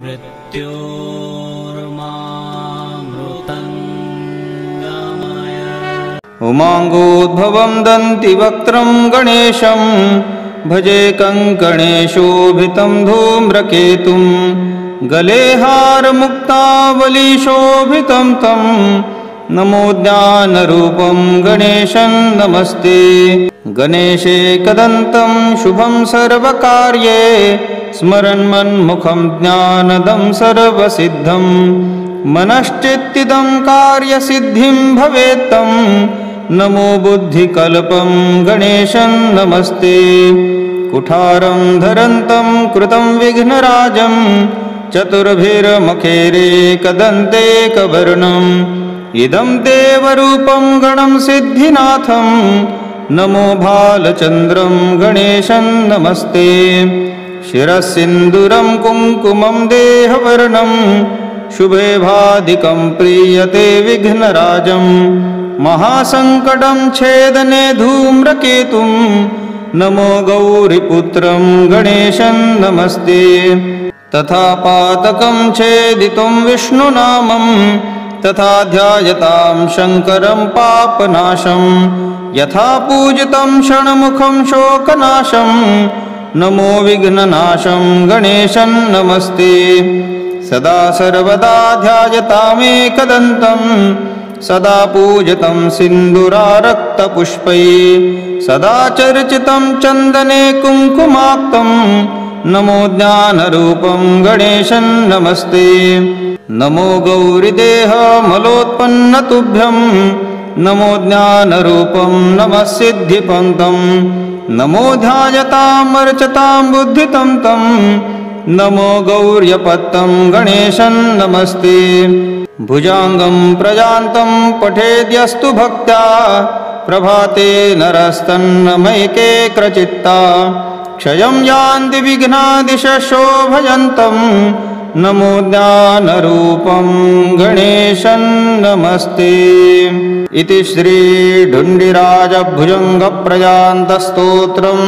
मृत्योर्मामृतङ्गमय उमाङ्गोद्भवं दन्तिवक्त्रं गणेशं भजे कङ्कणेशोभितं धूम्रकेतुं गले हारमुक्तावलीशोभितं तं नमो ज्ञानरूपं गणेशं नमस्ते। गणेशेकदन्तं शुभं सर्वकार्ये स्मरन्मन्मुखं ज्ञानदं सर्वसिद्धं मनश्चित्तिदं कार्यसिद्धिं भवेत्तं नमो बुद्धिकल्पं गणेशं नमस्ते। कुठारं धरन्तं कृतं विघ्नराजं चतुर्भिर्मखेरेकदन्तेकवर्णम् इदं देवरूपं गणं सिद्धिनाथं नमो भालचन्द्रं गणेशं नमस्ते। शिरसिन्दूरं कुङ्कुमं देहवर्णं शुभे भादिकं प्रीयते विघ्नराजं महासङ्कटं छेदने धूम्रकेतुं नमो गौरीपुत्रं गणेशं नमस्ते। तथा पातकं छेदितुं विष्णुनामं तथा ध्यायतां शङ्करं पापनाशं यथा पूजितं षण्मुखं शोकनाशं नमो विघ्ननाशं गणेशं नमस्ते। सदा सर्वदा ध्यायतामेकदन्तं सदा पूजितं सिन्दूरारक्तपुष्पैः सदा चर्चितं चन्दने कुङ्कुमाक्तं नमो ज्ञानरूपं गणेशं नमस्ते। नमो गौरीदेहमलोत्पन्नतुभ्यं नमो ज्ञानरूपं नमः सिद्धिपन्तं नमो ध्यायतामर्चतां बुद्धितं तं नमो गौर्यपत्तं गणेशं नमस्ते। भुजाङ्गं प्रजान्तं पठेद्यस्तु भक्त्या प्रभाते नरस्तन्नमैकेक्रचित्ता क्षयं यान्ति विघ्नादिशोभयन्तं नमो ज्ञानरूपं गणेशं नमस्ते। इति श्री ढुण्डिराजभुजङ्गप्रजान्तस्तोत्रं